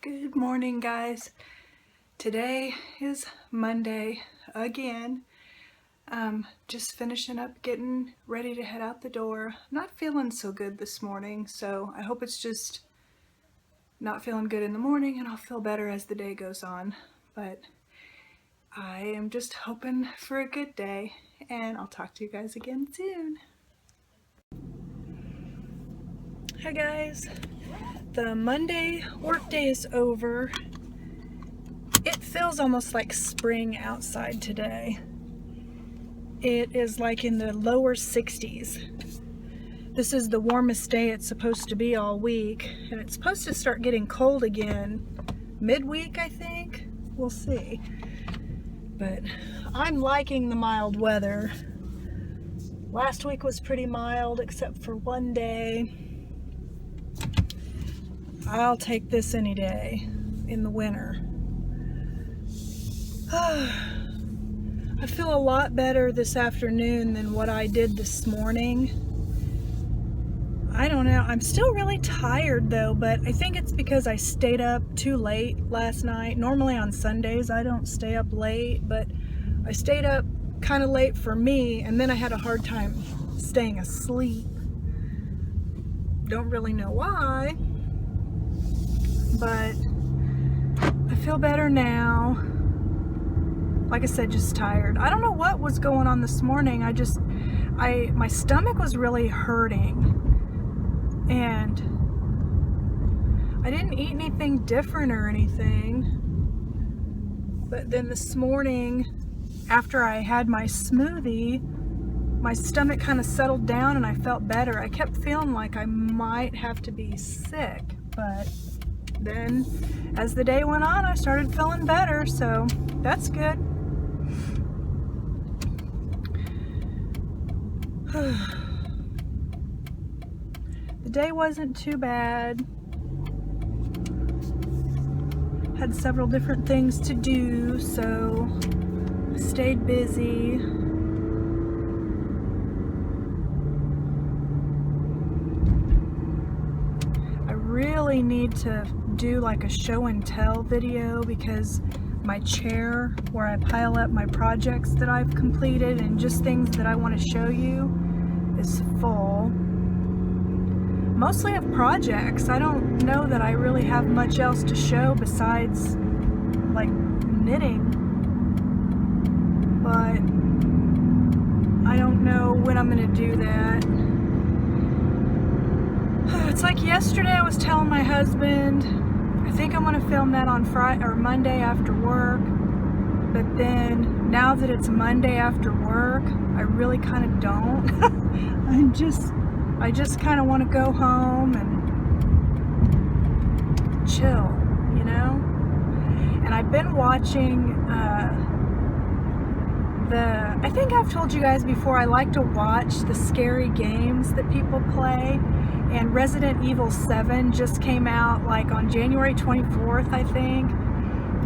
Good morning, guys. Today is Monday again. Just finishing up, getting ready to head out the door. Not feeling so good this morning, so I hope it's just not feeling good in the morning and I'll feel better as the day goes on. But I am just hoping for a good day, and I'll talk to you guys again soon. Hi guys. The Monday workday is over. It feels almost like spring outside today. It is like in the lower 60s. This is the warmest day it's supposed to be all week, and it's supposed to start getting cold again midweek, I think. We'll see. But I'm liking the mild weather. Last week was pretty mild except for one day. I'll take this any day in the winter. I feel a lot better this afternoon than what I did this morning. I don't know. I'm still really tired though, but I think it's because I stayed up too late last night. Normally on Sundays I don't stay up late, but I stayed up kind of late for me, and then I had a hard time staying asleep. Don't really know why, but I feel better now. Like I said, just tired. I don't know what was going on this morning. My stomach was really hurting, and I didn't eat anything different or anything. But then this morning, after I had my smoothie, my stomach kind of settled down and I felt better. I kept feeling like I might have to be sick, but then as the day went on, I started feeling better, so that's good. The day wasn't too bad. Had several different things to do, so I stayed busy. I really need to do like a show and tell video because my chair where I pile up my projects that I've completed and just things that I want to show you is full. Mostly of projects. I don't know that I really have much else to show besides like knitting, but I don't know when I'm gonna do that. It's like yesterday I was telling my husband I think I'm gonna film that on Friday or Monday after work, but then now that it's Monday after work, I really kind of don't. I just kind of want to go home and chill, you know? And I've been watching I think I've told you guys before, I like to watch the scary games that people play. And Resident Evil 7 just came out like on January 24th, I think.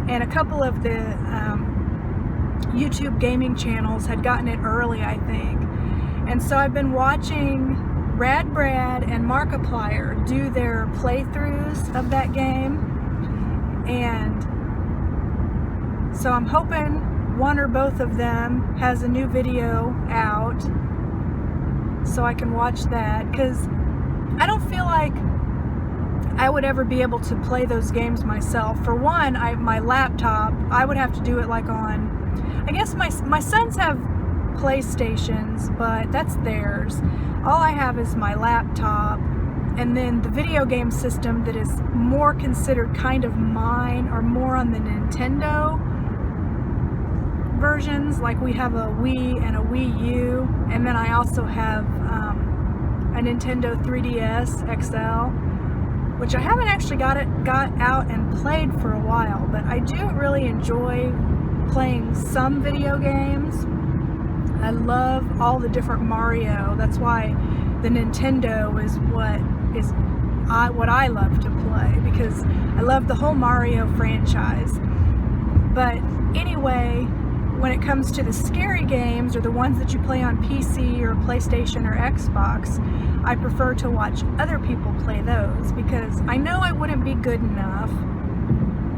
And a couple of the YouTube gaming channels had gotten it early, I think. And so I've been watching Rad Brad and Markiplier do their playthroughs of that game. And so I'm hoping one or both of them has a new video out so I can watch that, because I don't feel like I would ever be able to play those games myself. For one, my laptop, I would have to do it like on, I guess my sons have PlayStations, but that's theirs. All I have is my laptop, and then the video game system that is more considered kind of mine are more on the Nintendo versions. Like we have a Wii and a Wii U, and then I also have a Nintendo 3DS XL, which I haven't actually got out and played for a while, but I do really enjoy playing some video games. I love all the different Mario. That's why the Nintendo is what I love to play, because I love the whole Mario franchise. But anyway, when it comes to the scary games, or the ones that you play on PC or PlayStation or Xbox, I prefer to watch other people play those, because I know I wouldn't be good enough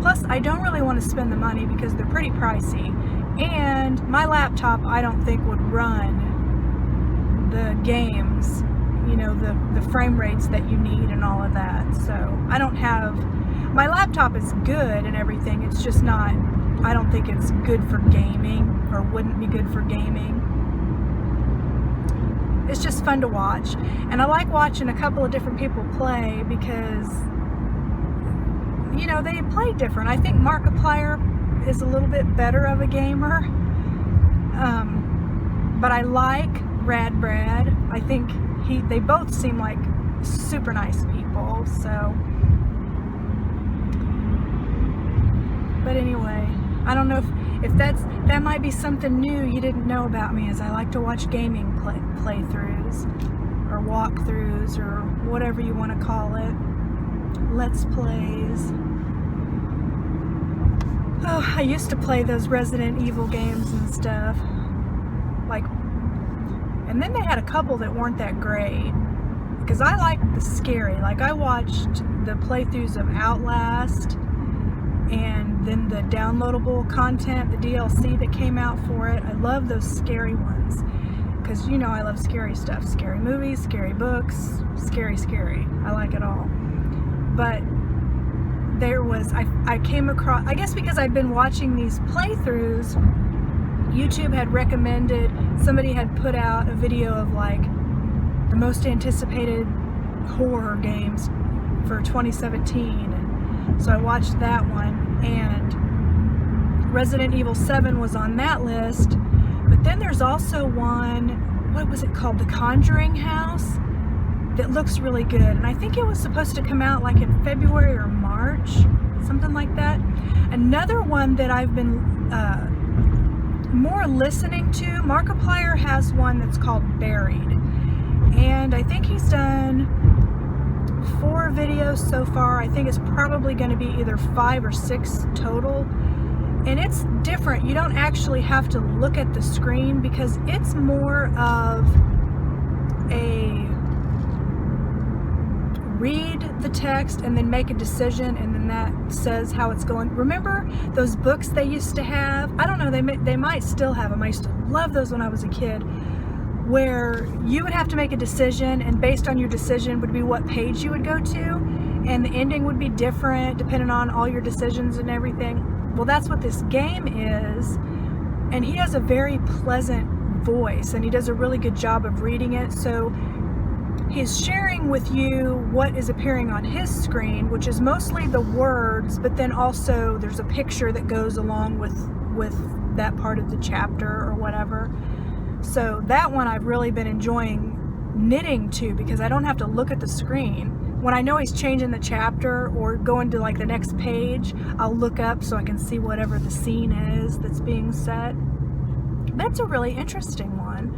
Plus, I don't really want to spend the money because they're pretty pricey. And my laptop, I don't think would run the games, you know, the frame rates that you need and all of that. So I don't have, my laptop is good and everything. It's just not, I don't think it's good for gaming, or wouldn't be good for gaming. It's just fun to watch. And I like watching a couple of different people play because, you know, they play different. I think Markiplier is a little bit better of a gamer. But I like Rad Brad. I think they both seem like super nice people, so. But anyway, I don't know if that might be something new you didn't know about me, is I like to watch gaming playthroughs or walkthroughs or whatever you want to call it. Let's plays. Oh, I used to play those Resident Evil games and stuff. Like, and then they had a couple that weren't that great. Because I like the scary. Like, I watched the playthroughs of Outlast, and then the downloadable content, the DLC that came out for it. I love those scary ones. Because, you know, I love scary stuff. Scary movies, scary books, scary. I like it all. But there was, I came across, I guess because I've been watching these playthroughs, YouTube had recommended, somebody had put out a video of like the most anticipated horror games for 2017. And so I watched that one, and Resident Evil 7 was on that list. But then there's also one, what was it called? The Conjuring House, that looks really good. And I think it was supposed to come out like in February or March, something like that. Another one that I've been more listening to, Markiplier has one that's called Buried. And I think he's done 4 videos so far. I think it's probably going to be either 5 or 6 total. And it's different. You don't actually have to look at the screen because it's more of a read the text and then make a decision, and then that says how it's going. Remember those books they used to have? I don't know, they might still have them. I used to love those when I was a kid, where you would have to make a decision, and based on your decision would be what page you would go to, and the ending would be different depending on all your decisions and everything. Well, that's what this game is, and he has a very pleasant voice, and he does a really good job of reading it. So he's sharing with you what is appearing on his screen, which is mostly the words, but then also there's a picture that goes along with that part of the chapter or whatever. So that one I've really been enjoying knitting to, because I don't have to look at the screen. When I know he's changing the chapter or going to like the next page, I'll look up so I can see whatever the scene is that's being set. That's a really interesting one.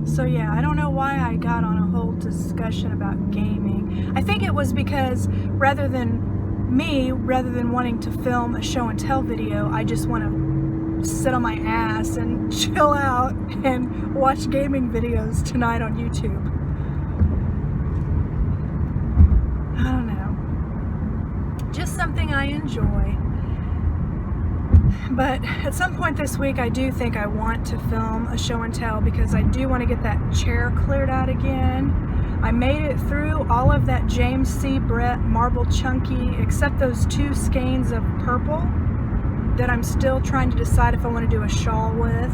So yeah, I don't know why I got on a whole discussion about gaming. I think it was because rather than wanting to film a show and tell video, I just want to sit on my ass and chill out and watch gaming videos tonight on YouTube. I don't know. Just something I enjoy. But at some point this week, I do think I want to film a show and tell, because I do want to get that chair cleared out again. I made it through all of that James C. Brett Marble Chunky, except those 2 skeins of purple that I'm still trying to decide if I want to do a shawl with.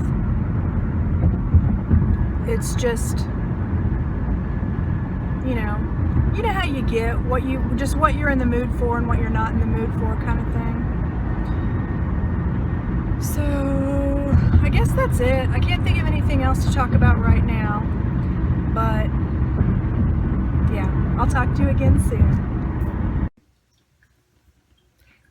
It's just, you know how you get what you're in the mood for and what you're not in the mood for, kind of thing. So I guess that's it. I can't think of anything else to talk about right now, but yeah, I'll talk to you again soon.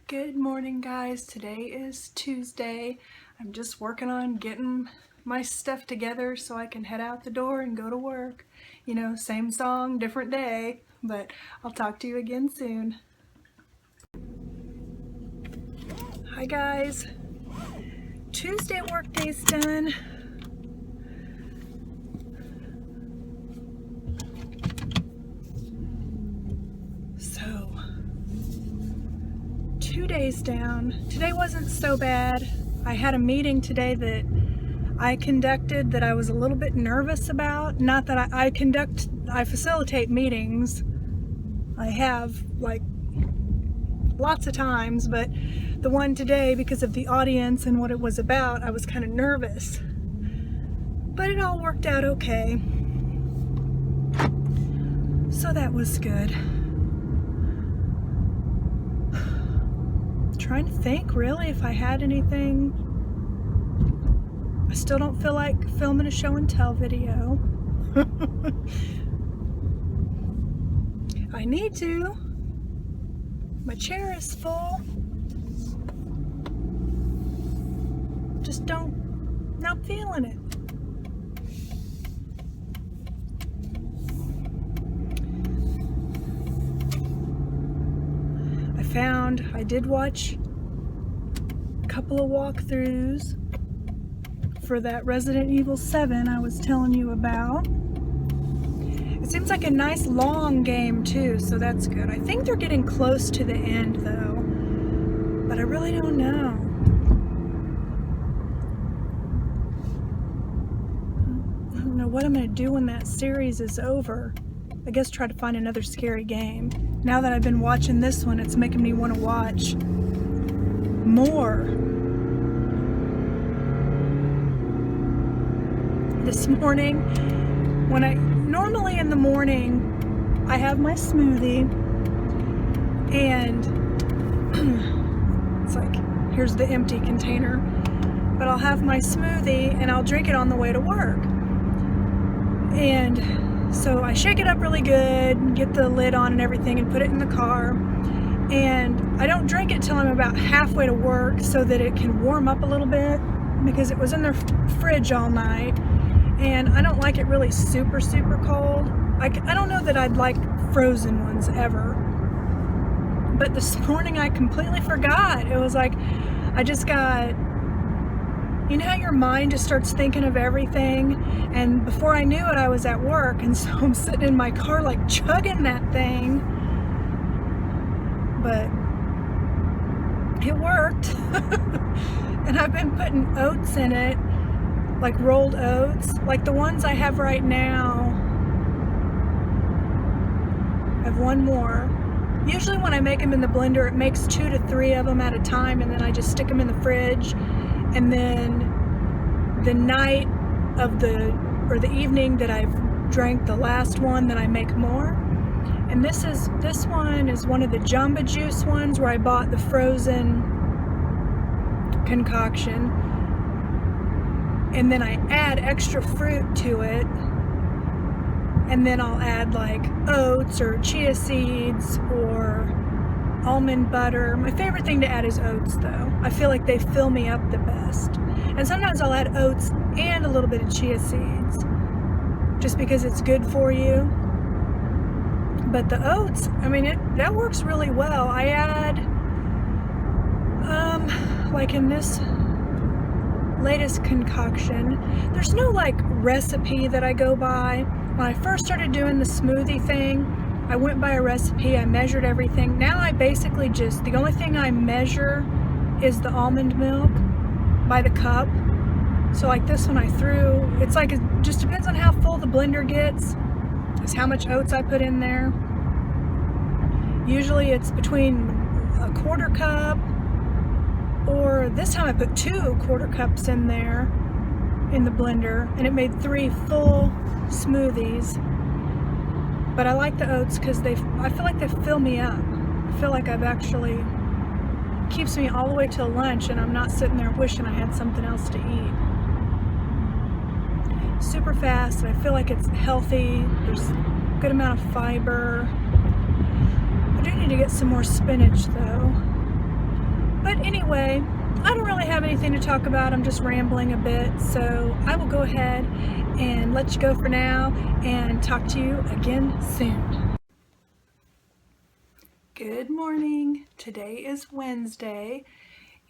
Good morning, guys. Today is Tuesday. I'm just working on getting my stuff together so I can head out the door and go to work. You know, same song, different day, but I'll talk to you again soon. Hi guys. Tuesday work day's done. days down. Today wasn't so bad. I had a meeting today that I conducted that I was a little bit nervous about. Not that I facilitate meetings. I have like lots of times, but the one today, because of the audience and what it was about, I was kind of nervous. But it all worked out okay. So that was good. Trying to think really if I had anything. I still don't feel like filming a show and tell video. I need to. My chair is full. Just not feeling it. I did watch a couple of walkthroughs for that Resident Evil 7 I was telling you about. It seems like a nice long game too, so that's good. I think they're getting close to the end though, but I really don't know. I don't know what I'm going to do when that series is over. I guess try to find another scary game. Now that I've been watching this one, it's making me want to watch more. This morning, normally in the morning, I have my smoothie, and it's like, here's the empty container, but I'll have my smoothie and I'll drink it on the way to work. And so I shake it up really good, get the lid on and everything, and put it in the car. And I don't drink it till I'm about halfway to work so that it can warm up a little bit, because it was in the fridge all night. And I don't like it really super, super cold. I don't know that I'd like frozen ones ever. But this morning I completely forgot. It was like, I just got... You know how your mind just starts thinking of everything? And before I knew it, I was at work, and so I'm sitting in my car like chugging that thing. But it worked. And I've been putting oats in it, like rolled oats, like the ones I have right now. I have one more. Usually when I make them in the blender, it makes 2 to 3 of them at a time, and then I just stick them in the fridge. And then the night of the evening that I've drank the last one, then I make more. And this one is one of the Jamba Juice ones where I bought the frozen concoction. And then I add extra fruit to it. And then I'll add like oats or chia seeds or almond butter. My favorite thing to add is oats though. I feel like they fill me up the best. And sometimes I'll add oats and a little bit of chia seeds, just because it's good for you. But the oats, I mean, that works really well. I add, like in this latest concoction, there's no like recipe that I go by. When I first started doing the smoothie thing, I went by a recipe, I measured everything. Now I basically the only thing I measure is the almond milk by the cup. So like this one it's like, it just depends on how full the blender gets, is how much oats I put in there. Usually it's between a 1/4 cup, or this time I put 2 1/4 cups in there in the blender, and it made 3 full smoothies. But I like the oats because I feel like they fill me up. I feel like keeps me all the way till lunch, and I'm not sitting there wishing I had something else to eat. Super fast, and I feel like it's healthy. There's a good amount of fiber. I do need to get some more spinach though. But anyway, I don't really have anything to talk about. I'm just rambling a bit, so I will go ahead and let you go for now and talk to you again soon. Good morning. Today is Wednesday,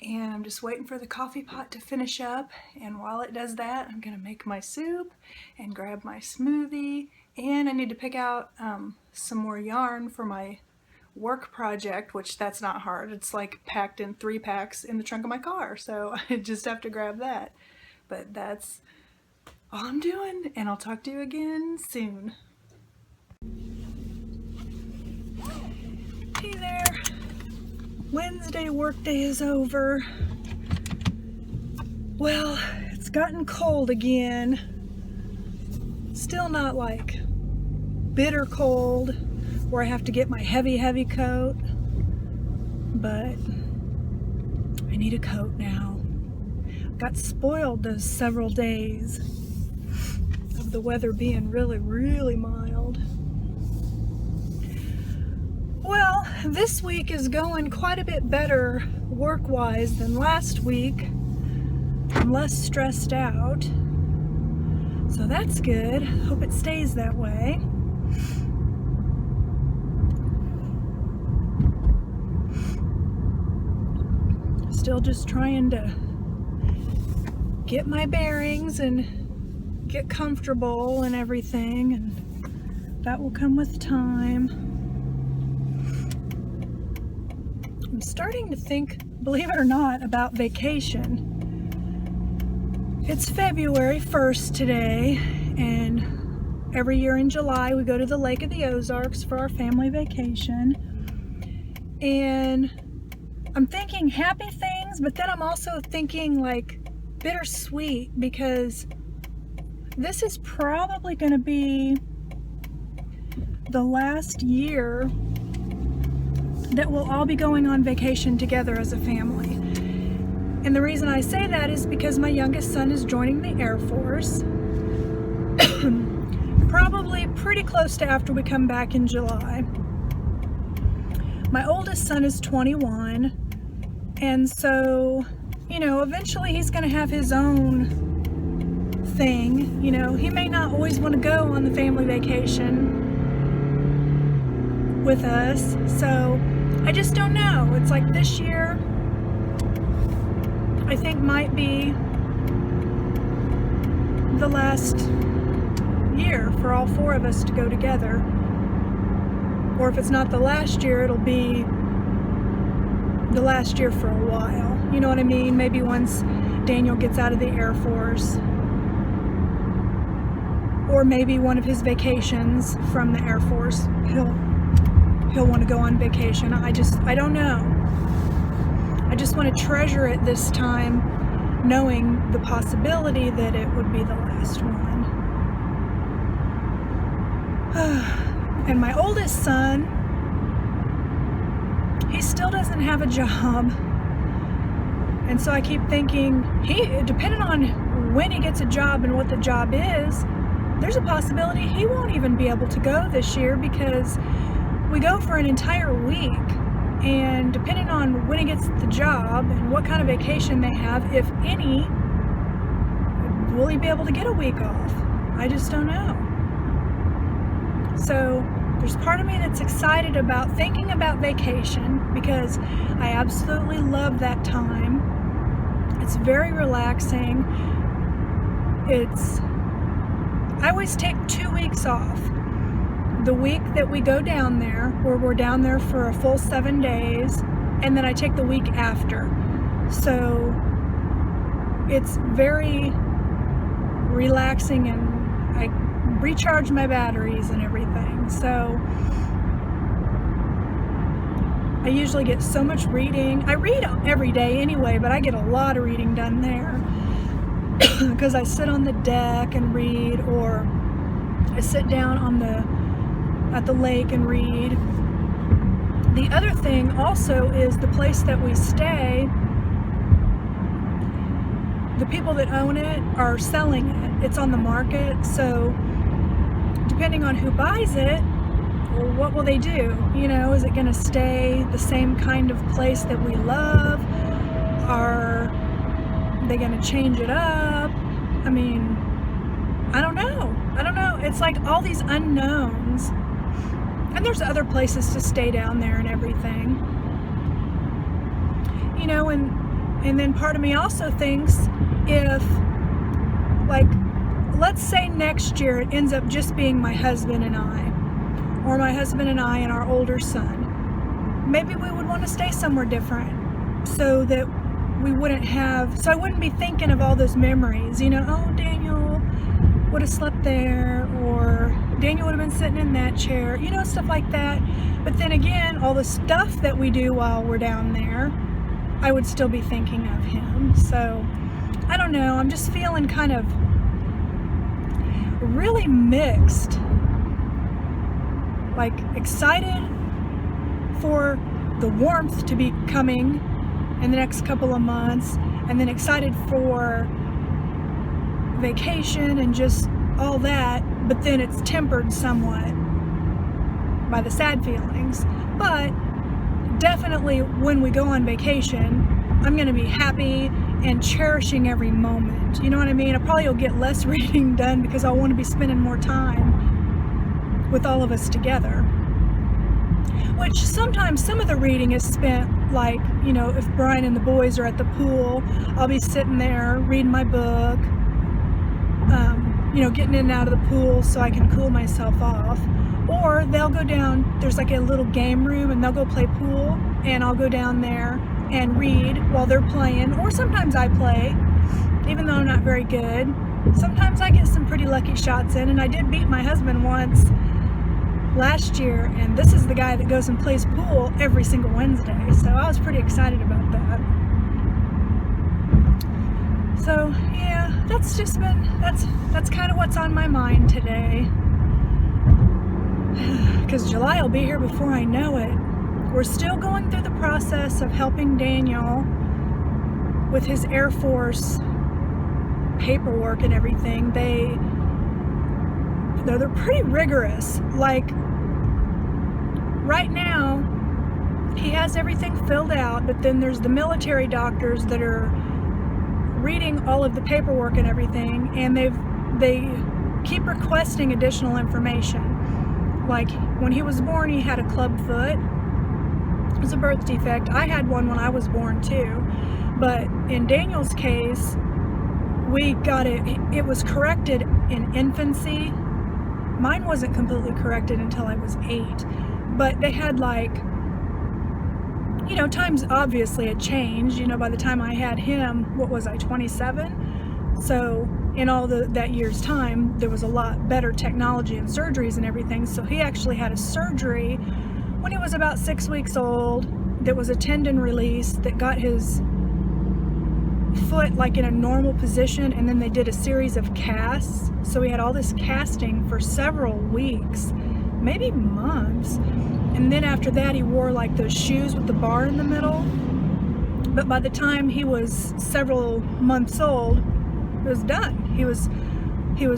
and I'm just waiting for the coffee pot to finish up, and while it does that, I'm gonna make my soup and grab my smoothie, and I need to pick out some more yarn for my work project, which that's not hard. It's like packed in 3 packs in the trunk of my car, so I just have to grab that. But that's all I'm doing, and I'll talk to you again soon. Hey there. Wednesday workday is over. Well, it's gotten cold again. Still not like bitter cold where I have to get my heavy coat, but I need a coat now. Got spoiled those several days of the weather being really mild. Well, this week is going quite a bit better work-wise than last week. I'm less stressed out, so that's good. Hope it stays that way. Still just trying to get my bearings and get comfortable and everything, and that will come with time. I'm starting to think, believe it or not, about vacation. It's February 1st today, and every year in July we go to the Lake of the Ozarks for our family vacation. And I'm thinking happy things, but then I'm also thinking like bittersweet, because this is probably going to be the last year that we'll all be going on vacation together as a family. And the reason I say that is because my youngest son is joining the Air Force, probably pretty close to after we come back in July. My oldest son is 21, and so, you know, eventually he's going to have his own thing. You know, he may not always want to go on the family vacation with us, so I just don't know. It's like this year, I think, might be the last year for all 4 of us to go together. Or if it's not the last year, it'll be the last year for a while. You know what I mean? Maybe once Daniel gets out of the Air Force. Or maybe one of his vacations from the Air Force, he'll want to go on vacation. I don't know. I just want to treasure it this time, knowing the possibility that it would be the last one. And my oldest son, he still doesn't have a job. And so I keep thinking, depending on when he gets a job and what the job is, there's a possibility he won't even be able to go this year, because we go for an entire week. And depending on when he gets the job and what kind of vacation they have, if any, will he be able to get a week off? I just don't know. So there's part of me that's excited about thinking about vacation, because I absolutely love that time. It's very relaxing. I always take 2 weeks off. The week that we go down there, where we're down there for a full 7 days, and then I take the week after. So it's very relaxing, and I recharge my batteries and everything. So I usually get so much reading. I read every day anyway, but I get a lot of reading done there because I sit on the deck and read, or I sit down at the lake and read. The other thing also is the place that we stay, the people that own it are selling it. It's on the market, so depending on who buys it, well, what will they do? You know, is it going to stay the same kind of place that we love? Are they going to change it up? I mean, I don't know. It's like all these unknowns. And there's other places to stay down there and everything. You know, and then part of me also thinks, if, like, let's say next year it ends up just being my husband and I, or my husband and I and our older son. maybe we would want to stay somewhere different so that we wouldn't have, so I wouldn't be thinking of all those memories, you know, oh, Daniel would have slept there, or Daniel would have been sitting in that chair, you know, stuff like that. But then again, all the stuff that we do while we're down there, I would still be thinking of him. So I don't know, I'm just feeling kind of really mixed, like excited for the warmth to be coming in the next couple of months, and then excited for vacation and just all that, but then it's tempered somewhat by the sad feelings. But definitely when we go on vacation, I'm going to be happy and cherishing every moment. You know what I mean? I probably will get less reading done because I want to be spending more time with all of us together. Which sometimes some of the reading is spent, like, you know, if Brian and the boys are at the pool, I'll be sitting there reading my book, you know, getting in and out of the pool so I can cool myself off. Or they'll go down, there's like a little game room, and they'll go play pool, and I'll go down there and read while they're playing. Or sometimes I play, even though I'm not very good. Sometimes I get some pretty lucky shots in, and I did beat my husband once last year, and this is the guy that goes and plays pool every single Wednesday, so I was pretty excited about that. So yeah, that's just been, that's kind of what's on my mind today, because July will be here before I know it. We're still going through the process of helping Daniel with his Air Force paperwork and everything. They're pretty rigorous. Like right now he has everything filled out, but then there's the military doctors that are reading all of the paperwork and everything, and they keep requesting additional information. Like when he was born, he had a club foot. It was a birth defect. I had one when I was born too, but in Daniel's case, we got it was corrected in infancy. Mine wasn't completely corrected until I was 8, but they had, like, you know, times obviously had changed. You know, by the time I had him, what was I, 27? So in all that year's time, there was a lot better technology and surgeries and everything. So he actually had a surgery when he was about 6 weeks old. That was a tendon release that got his foot like in a normal position, and then they did a series of casts. So he had all this casting for several weeks, maybe months, and then after that he wore like those shoes with the bar in the middle. But by the time he was several months old, it was done. He was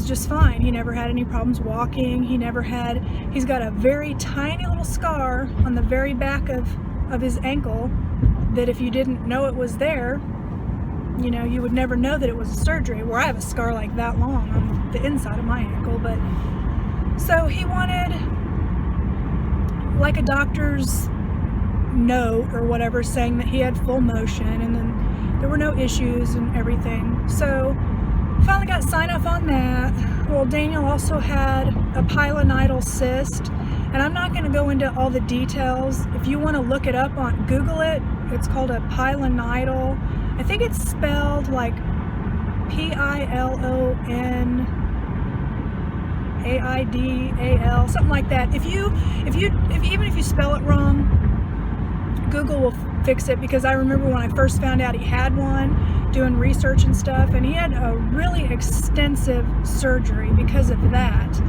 just fine. He never had any problems walking. He's got a very tiny little scar on the very back of his ankle that if you didn't know it was there, you know, you would never know that it was a surgery, where I have a scar like that long on the inside of my ankle. But so he wanted like a doctor's note or whatever saying that he had full motion, and then there were no issues and everything. So finally got sign off on that. Well, Daniel also had a pilonidal cyst, and I'm not going to go into all the details. If you want to look it up on Google it, it's called a pilonidal. I think it's spelled like Pilonadal, something like that. Even if you spell it wrong, Google will fix it, because I remember when I first found out he had one, doing research and stuff, and he had a really extensive surgery because of that.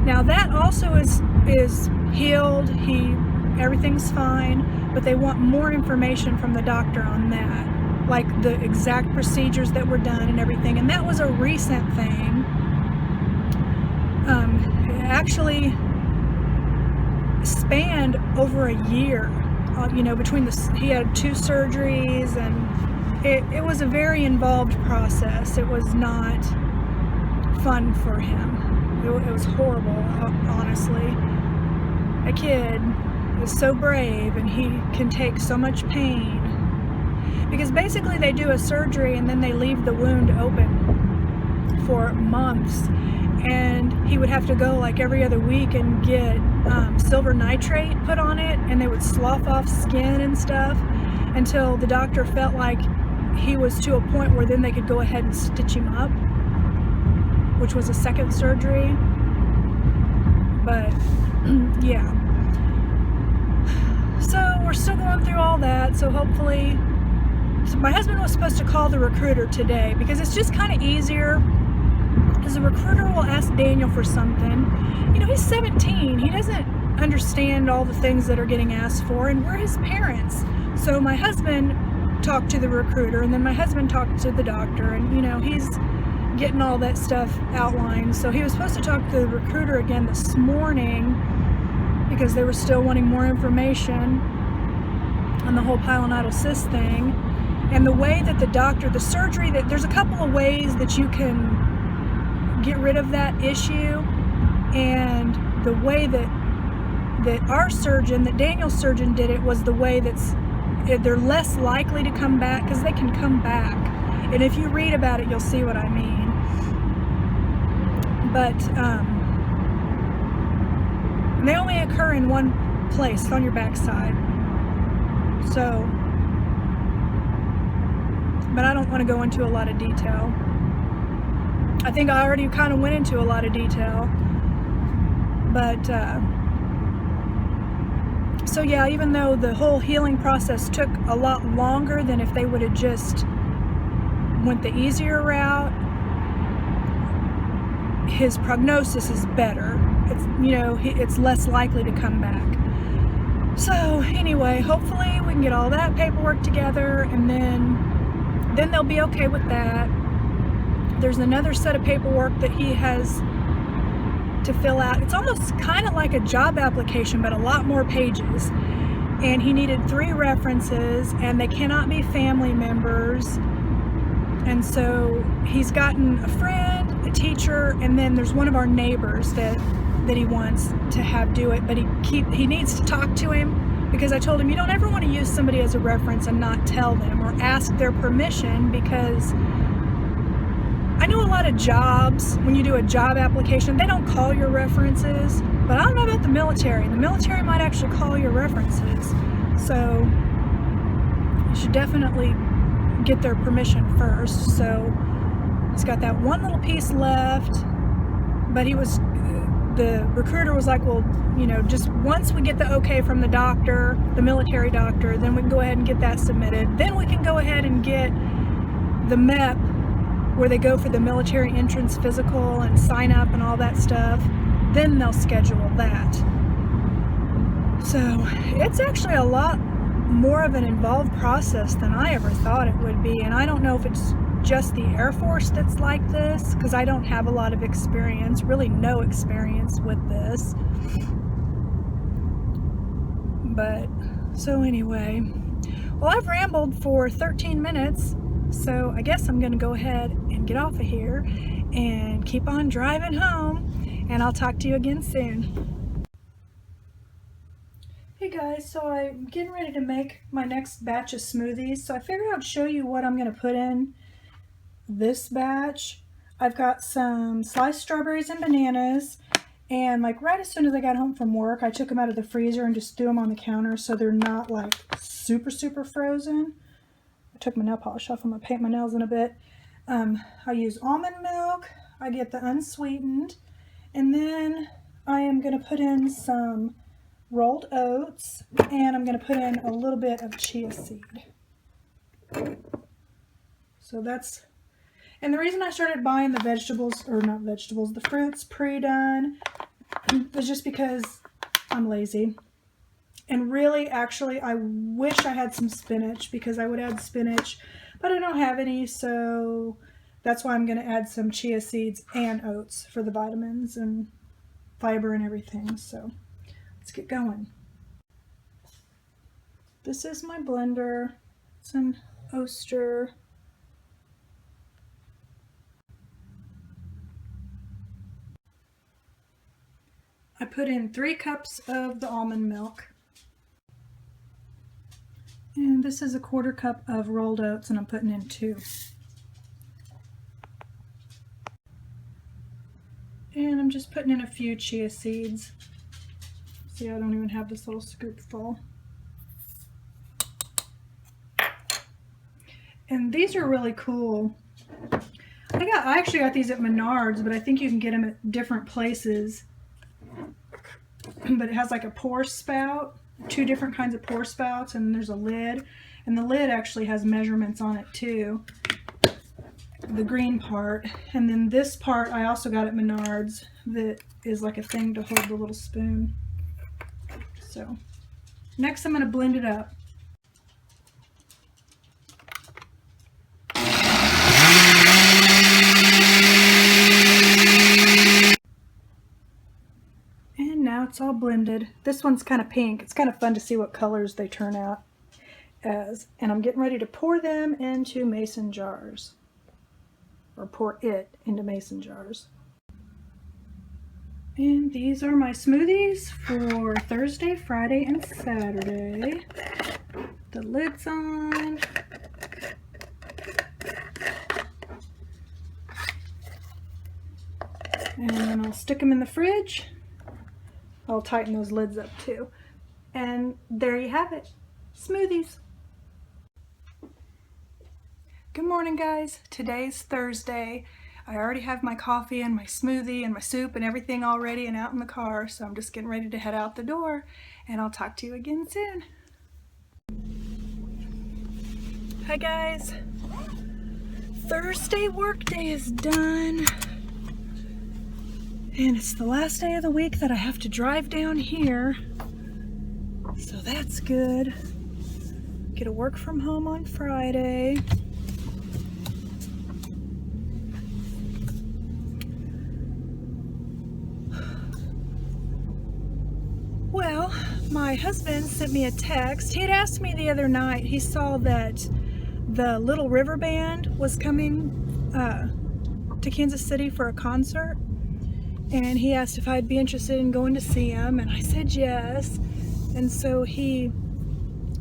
Now that also is healed. Everything's fine, but they want more information from the doctor on that, like the exact procedures that were done and everything. And that was a recent thing. It actually spanned over a year, you know, between he had 2 surgeries, and it was a very involved process. It was not fun for him. It was horrible, honestly. A kid is so brave, and he can take so much pain, because basically they do a surgery and then they leave the wound open for months, and he would have to go like every other week and get silver nitrate put on it, and they would slough off skin and stuff until the doctor felt like he was to a point where then they could go ahead and stitch him up, which was a second surgery. But yeah, so we're still going through all that. So hopefully, so my husband was supposed to call the recruiter today because it's just kind of easier, because the recruiter will ask Daniel for something. You know, he's 17. He doesn't understand all the things that are getting asked for, and we're his parents. So my husband talked to the recruiter, and then my husband talked to the doctor, and you know, he's getting all that stuff outlined. So he was supposed to talk to the recruiter again this morning because they were still wanting more information on the whole pilonidal cyst thing. And the way that the surgery, that there's a couple of ways that you can get rid of that issue, and the way that our surgeon, that Daniel's surgeon did it, was the way they're less likely to come back, because they can come back. And if you read about it, you'll see what I mean. But they only occur in one place, on your backside. So, but I don't want to go into a lot of detail. I think I already kind of went into a lot of detail. But, so yeah, even though the whole healing process took a lot longer than if they would have just went the easier route, his prognosis is better. It's, you know, it's less likely to come back. So anyway, hopefully we can get all that paperwork together, and then they'll be okay with that. There's another set of paperwork that he has to fill out. It's almost kind of like a job application, but a lot more pages. And he needed 3 references, and they cannot be family members. And so he's gotten a friend, a teacher, and then there's one of our neighbors that he wants to have do it, but he needs to talk to him, because I told him, you don't ever want to use somebody as a reference and not tell them or ask their permission, because I know a lot of jobs, when you do a job application, they don't call your references, but I don't know about the military. The military might actually call your references. So you should definitely get their permission first. So he's got that one little piece left, but the recruiter was like, well, you know, just once we get the okay from the doctor, the military doctor, then we can go ahead and get that submitted. Then we can go ahead and get the MEP, where they go for the military entrance physical and sign up and all that stuff. Then they'll schedule that. So it's actually a lot more of an involved process than I ever thought it would be. And I don't know if it's just the Air Force that's like this, because I don't have a lot of experience, really no experience with this. But, so anyway, well, I've rambled for 13 minutes, so I guess I'm going to go ahead and get off of here and keep on driving home, and I'll talk to you again soon. Hey guys, so I'm getting ready to make my next batch of smoothies, so I figured I'd show you what I'm going to put in this batch. I've got some sliced strawberries and bananas, and like right as soon as I got home from work, I took them out of the freezer and just threw them on the counter so they're not like super frozen. I took my nail polish off. I'm going to paint my nails in a bit. I use almond milk. I get the unsweetened, and then I am going to put in some rolled oats, and I'm going to put in a little bit of chia seed. So that's, and the reason I started buying the vegetables, or not vegetables, the fruits pre-done, is just because I'm lazy. And really, actually, I wish I had some spinach, because I would add spinach, but I don't have any, so that's why I'm going to add some chia seeds and oats for the vitamins and fiber and everything. So let's get going. This is my blender. It's an Oster. I put in 3 cups of the almond milk. And this is a 1/4 cup of rolled oats, and I'm putting in 2. And I'm just putting in a few chia seeds. See, I don't even have this little scoop full. And these are really cool. I actually got these at Menards, but I think you can get them at different places. But it has like a pour spout, 2 different kinds of pour spouts, and there's a lid. And the lid actually has measurements on it too. The green part. And then this part I also got at Menards that is like a thing to hold the little spoon. So next I'm going to blend it up. And now it's all blended. This one's kind of pink. It's kind of fun to see what colors they turn out as. And I'm getting ready to pour them into mason jars. Or pour it into mason jars. And these are my smoothies for Thursday, Friday, and Saturday. The lid's on. And then I'll stick them in the fridge. I'll tighten those lids up too. And there you have it. Smoothies. Good morning, guys. Today's Thursday. I already have my coffee and my smoothie and my soup and everything all ready and out in the car, so I'm just getting ready to head out the door, and I'll talk to you again soon. Hi guys. Thursday workday is done, and it's the last day of the week that I have to drive down here, so that's good. Get to work from home on Friday. Well, my husband sent me a text. He had asked me the other night, he saw that the Little River Band was coming to Kansas City for a concert, and he asked if I'd be interested in going to see him, and I said yes. And so he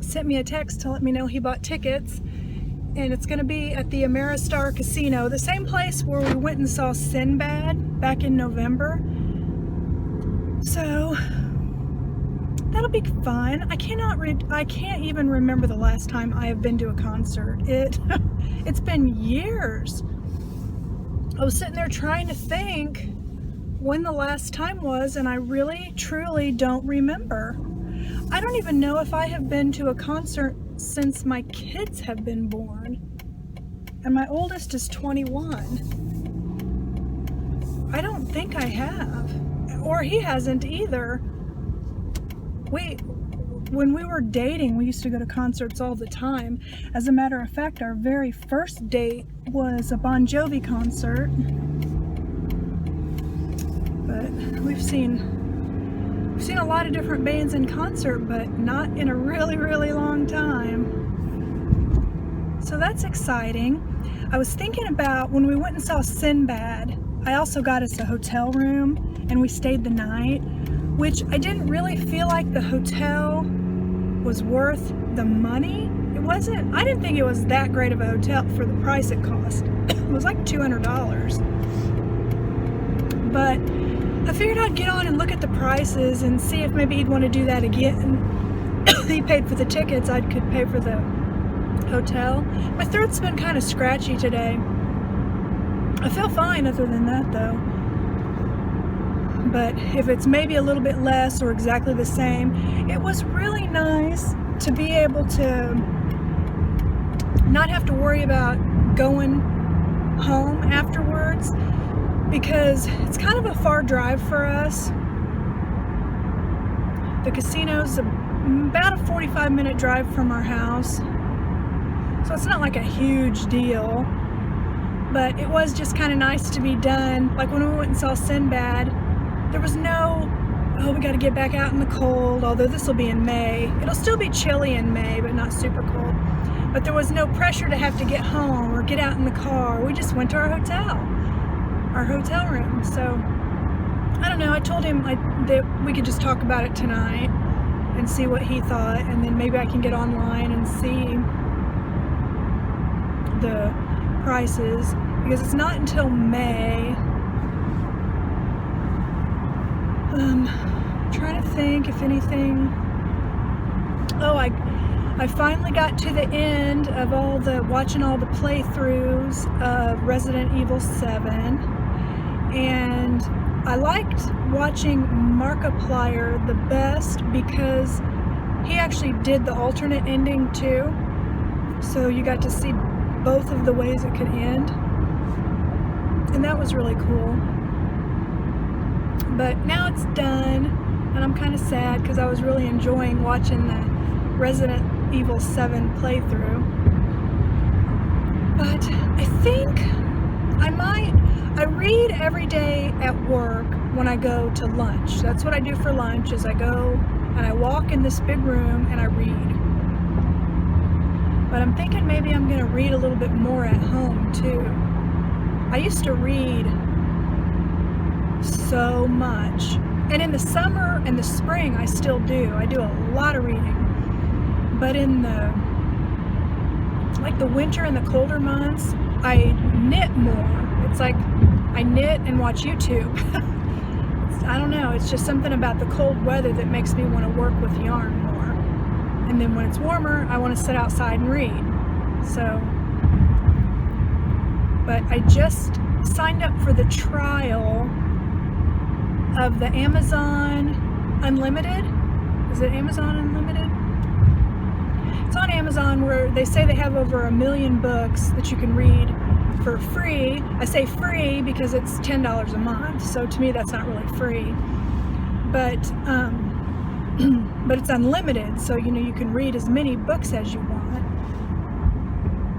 sent me a text to let me know he bought tickets, and it's going to be at the Ameristar Casino, the same place where we went and saw Sinbad back in November. So that'll be fun. I can't even remember the last time I have been to a concert. It's been years. I was sitting there trying to think when the last time was, and I really, truly don't remember. I don't even know if I have been to a concert since my kids have been born. And my oldest is 21. I don't think I have. Or he hasn't either. When we were dating, we used to go to concerts all the time. As a matter of fact, our very first date was a Bon Jovi concert. But we've seen a lot of different bands in concert, but not in a really, really long time. So that's exciting. I was thinking about when we went and saw Sinbad, I also got us a hotel room and we stayed the night, which I didn't really feel like the hotel was worth the money. I didn't think it was that great of a hotel for the price it cost. It was like $200. But I figured I'd get on and look at the prices and see if maybe he'd want to do that again. He paid for the tickets, I could pay for the hotel. My throat's been kind of scratchy today. I feel fine other than that though. But if it's maybe a little bit less or exactly the same, it was really nice to be able to not have to worry about going home afterwards, because it's kind of a far drive for us. The casino's about a 45-minute drive from our house, so it's not like a huge deal, but it was just kind of nice to be done. Like when we went and saw Sinbad, there was no, oh, we got to get back out in the cold, although this will be in May. It'll still be chilly in May, but not super cold. But there was no pressure to have to get home or get out in the car. We just went to our hotel room. So, I don't know, I told him that we could just talk about it tonight and see what he thought, and then maybe I can get online and see the prices, because it's not until May. Trying to think if anything. Oh, I finally got to the end of watching all the playthroughs of Resident Evil 7, and I liked watching Markiplier the best because he actually did the alternate ending too, so you got to see both of the ways it could end, and that was really cool. But now it's done, and I'm kind of sad because I was really enjoying watching the Resident Evil 7 playthrough. But I think I read every day at work when I go to lunch. That's what I do for lunch, is I go and I walk in this big room and I read. But I'm thinking maybe I'm going to read a little bit more at home too. I used to read so much. And in the summer and the spring I still do. I do a lot of reading. But in the winter and the colder months, I knit more. It's like I knit and watch YouTube. I don't know, it's just something about the cold weather that makes me want to work with yarn more. And then when it's warmer, I want to sit outside and read. So, but I just signed up for the trial of the Amazon Unlimited. Is it Amazon Unlimited? It's on Amazon, where they say they have over 1 million books that you can read for free. I say free because it's $10 a month, so to me that's not really free. But but it's unlimited, so you can read as many books as you want.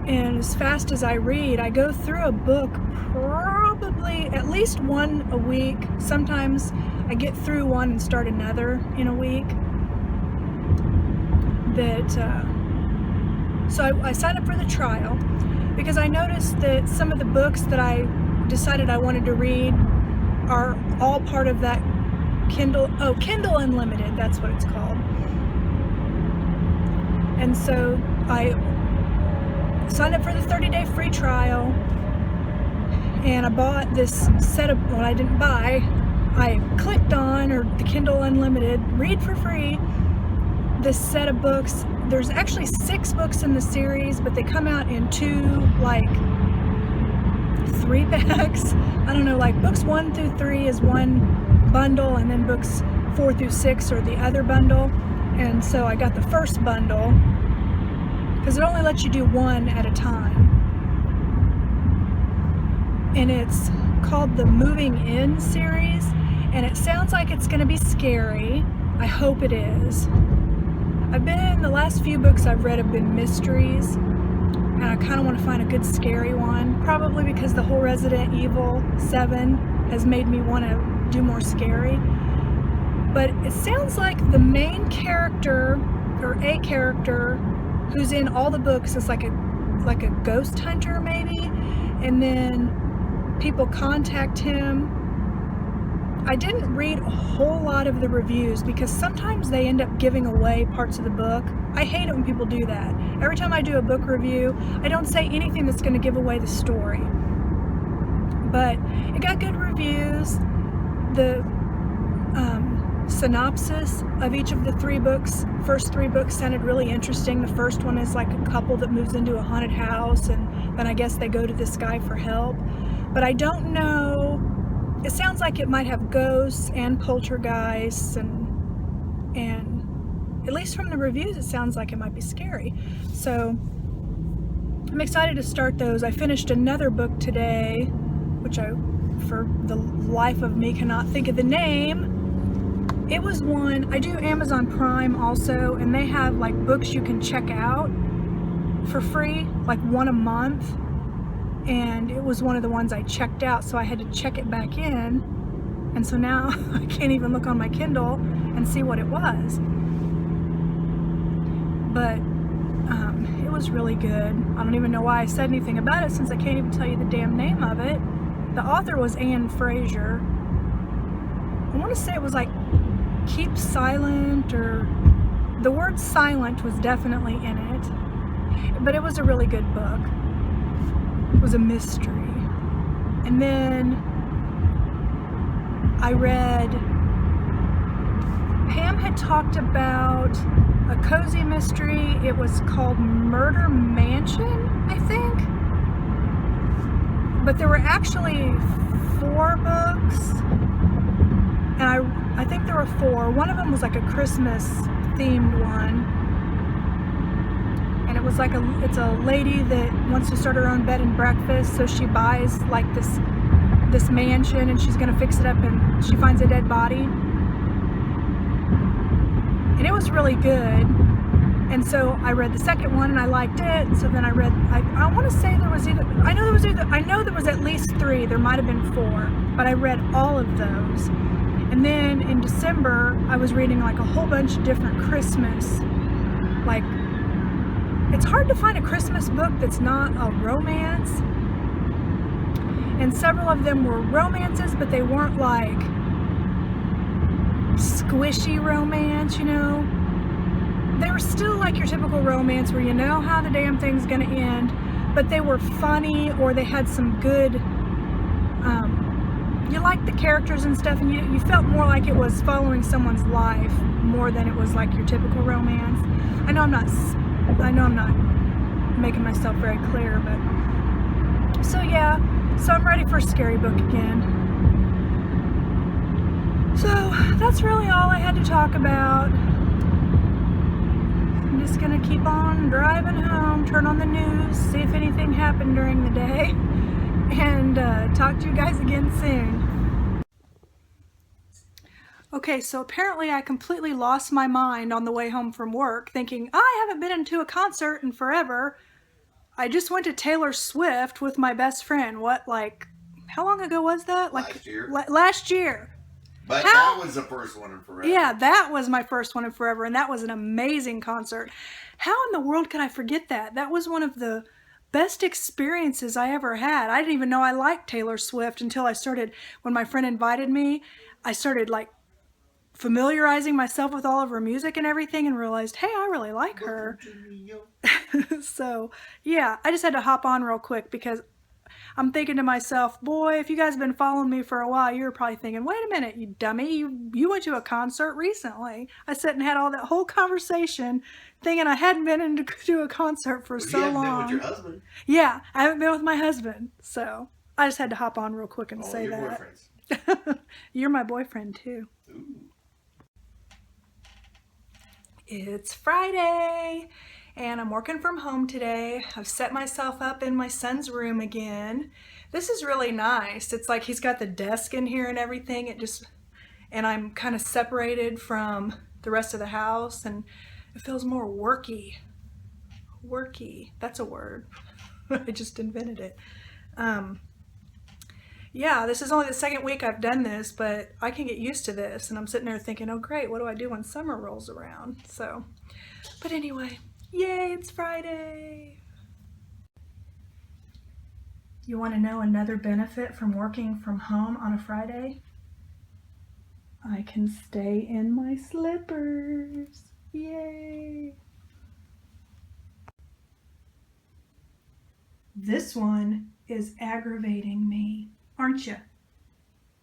And as fast as I read, I go through a book probably at least one a week. Sometimes I get through one and start another in a week. So I signed up for the trial because I noticed that some of the books that I decided I wanted to read are all part of that Kindle Unlimited, that's what it's called. And so I signed up for the 30-day free trial, and I bought this set of, well, I didn't buy, I clicked on, or the Kindle Unlimited, read for free, this set of books. There's actually 6 books in the series, but they come out in 2, 3 packs. I don't know, books 1 through 3 is one bundle, and then books 4 through 6 are the other bundle. And so I got the first bundle because it only lets you do one at a time. And it's called the Moving In series, and it sounds like it's going to be scary. I hope it is. The last few books I've read have been mysteries, and I kind of want to find a good scary one, probably because the whole Resident Evil 7 has made me want to do more scary. But it sounds like the main character, or a character, who's in all the books is like a ghost hunter maybe, and then people contact him. I didn't read a whole lot of the reviews because sometimes they end up giving away parts of the book. I hate it when people do that. Every time I do a book review, I don't say anything that's going to give away the story. But it got good reviews. The synopsis of each of the 3 books, first 3 books, sounded really interesting. The first one is like a couple that moves into a haunted house, and then I guess they go to this guy for help. But I don't know. It sounds like it might have ghosts and poltergeists, and at least from the reviews it sounds like it might be scary. So I'm excited to start those. I finished another book today, which I, for the life of me, cannot think of the name. It was one, I do Amazon Prime also, and they have books you can check out for free, one a month. And it was one of the ones I checked out, so I had to check it back in, and so now I can't even look on my Kindle and see what it was. But it was really good. I don't even know why I said anything about it, since I can't even tell you the damn name of it. The author was Anne Fraser. I want to say it was Keep Silent, or the word silent was definitely in it, but it was a really good book. It was a mystery. And then I read talked about a cozy mystery. It was called Murder Mansion, I think. But there were actually 4 books, and I think there were 4. One of them was like a Christmas themed one, and it was like it's a lady that wants to start her own bed and breakfast, so she buys like this mansion, and she's gonna fix it up, and she finds a dead body, and it was really good. And so I read the second one and I liked it. So then I read, I want to say there was I know there was at least 3, there might have been 4, but I read all of those. And then in December, I was reading like a whole bunch of different Christmas, like, it's hard to find a Christmas book that's not a romance. And several of them were romances, but they weren't like squishy romance, you know. They were still like your typical romance where you know how the damn thing's gonna end, but they were funny, or they had some good, you liked the characters and stuff, and you felt more like it was following someone's life more than it was like your typical romance. I know I'm not making myself very clear, but so yeah, so I'm ready for a scary book again. So that's really all I had to talk about. I'm just gonna keep on driving home, turn on the news, see if anything happened during the day, and talk to you guys again soon. Okay, so apparently I completely lost my mind on the way home from work, thinking, I haven't been into a concert in forever. I just went to Taylor Swift with my best friend. What, like, how long ago was that? Like last year. Last year. But that was the first one in forever. Yeah, that was my first one in forever, and that was an amazing concert. How in the world could I forget that? That was one of the best experiences I ever had. I didn't even know I liked Taylor Swift until when my friend invited me, I started like familiarizing myself with all of her music and everything, and realized, hey, I really like her. So yeah, I just had to hop on real quick because I'm thinking to myself, boy, if you guys have been following me for a while, you're probably thinking, wait a minute, you dummy, you went to a concert recently. I sat and had all that whole conversation thinking I hadn't been to a concert for so long. You haven't been with your husband. Yeah, I haven't been with my husband. So I just had to hop on real quick and say your that. Boyfriends. You're my boyfriend too. Ooh. It's Friday, and I'm working from home today. I've set myself up in my son's room again. This is really nice. It's like he's got the desk in here and everything. And I'm kind of separated from the rest of the house, and it feels more worky. Worky, that's a word. I just invented it. Yeah, this is only the second week I've done this, but I can get used to this, and I'm sitting there thinking, oh great, what do I do when summer rolls around? So, but anyway, yay, it's Friday. You want to know another benefit from working from home on a Friday? I can stay in my slippers. Yay. This one is aggravating me, aren't you?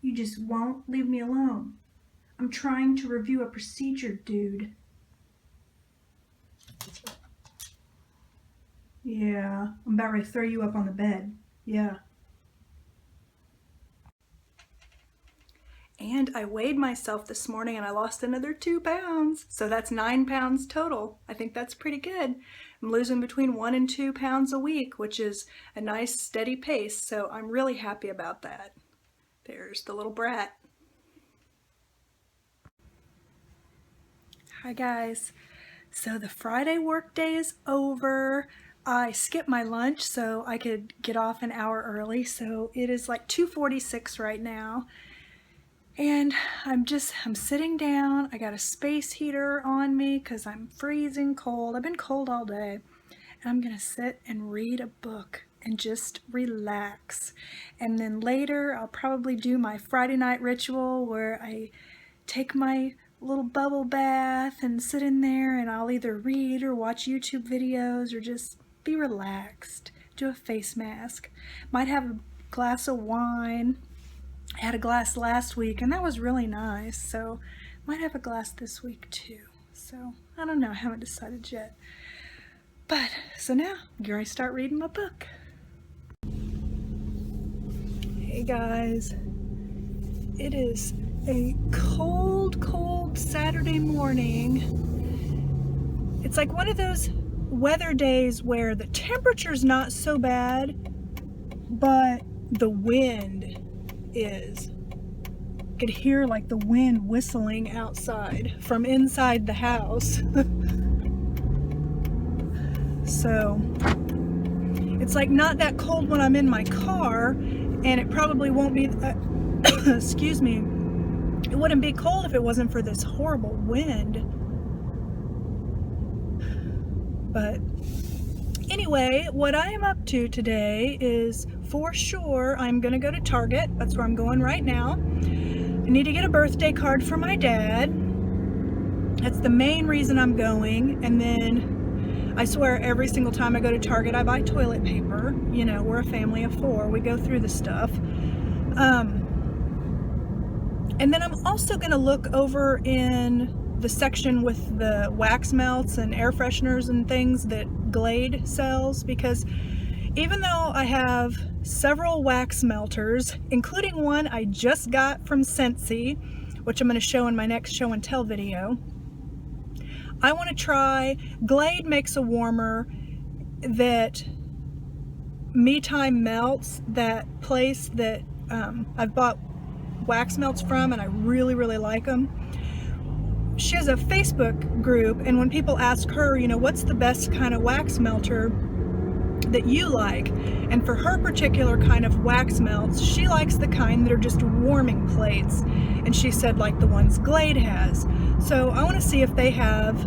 You just won't leave me alone. I'm trying to review a procedure, dude. Yeah, I'm about ready to throw you up on the bed. Yeah. And I weighed myself this morning and I lost another 2 pounds. So that's 9 pounds total. I think that's pretty good. I'm losing between 1 and 2 pounds a week, which is a nice steady pace. So I'm really happy about that. There's the little brat. Hi guys. So the Friday work day is over. I skipped my lunch so I could get off an hour early. So it is like 2:46 right now. And I'm sitting down. I got a space heater on me because I'm freezing cold. I've been cold all day. And I'm gonna sit and read a book and just relax. And then later I'll probably do my Friday night ritual where I take my little bubble bath and sit in there, and I'll either read or watch YouTube videos or just be relaxed. Do a face mask. Might have a glass of wine. I had a glass last week and that was really nice, so Might have a glass this week too. So I don't know, I haven't decided yet. But so now I'm going to start reading my book. Hey guys, it is a cold Saturday morning. It's like one of those weather days where the temperature's not so bad, but the wind is. You could hear like the wind whistling outside from inside the house. So it's like not that cold when I'm in my car, and it probably won't be, excuse me, it wouldn't be cold if it wasn't for this horrible wind. But anyway, what I am up to today is, for sure, I'm gonna go to Target. That's where I'm going right now. I need to get a birthday card for my dad. That's the main reason I'm going. And then I swear every single time I go to Target, I buy toilet paper. You know, we're a family of 4. We go through the stuff. And then I'm also gonna look over in the section with the wax melts and air fresheners and things that Glade sells, because even though I have several wax melters, including one I just got from Scentsy, which I'm going to show in my next show and tell video, I want to try. Glade makes a warmer that Me Time Melts, that place that I've bought wax melts from, and I really like them. She has a Facebook group, and when people ask her, you know, what's the best kind of wax melter that you like, and for her particular kind of wax melts, she likes the kind that are just warming plates, and she said like the ones Glade has. So I want to see if they have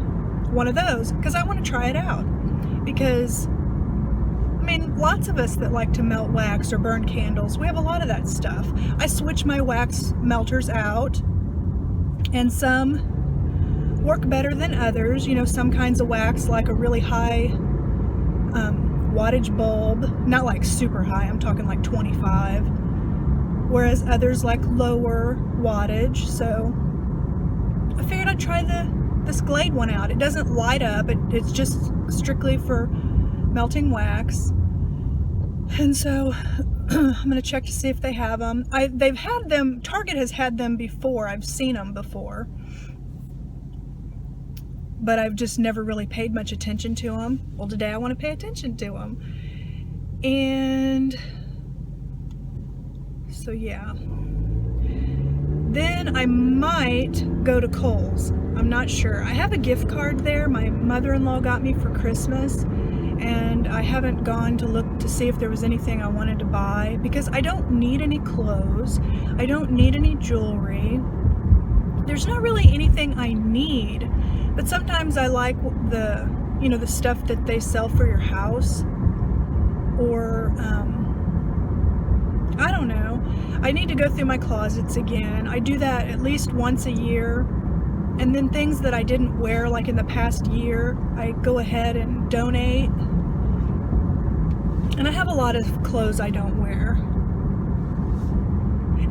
one of those, because I want to try it out. Because I mean, lots of us that like to melt wax or burn candles, we have a lot of that stuff. I switch my wax melters out, and some work better than others. You know, some kinds of wax, like a really high wattage bulb, not like super high, I'm talking like 25, whereas others like lower wattage. So I figured I'd try this Glade one out. It doesn't light up, it's just strictly for melting wax. And so I'm gonna check to see if they have them. They've had them, Target has had them before, I've seen them before, but I've just never really paid much attention to them. Well, today I want to pay attention to them. And so yeah. Then I might go to Kohl's. I'm not sure. I have a gift card there my mother-in-law got me for Christmas, and I haven't gone to look to see if there was anything I wanted to buy, because I don't need any clothes. I don't need any jewelry. There's not really anything I need. But sometimes I like the, you know, the stuff that they sell for your house, or I don't know. I need to go through my closets again. I do that at least once a year, and then things that I didn't wear like in the past year, I go ahead and donate. And I have a lot of clothes I don't wear.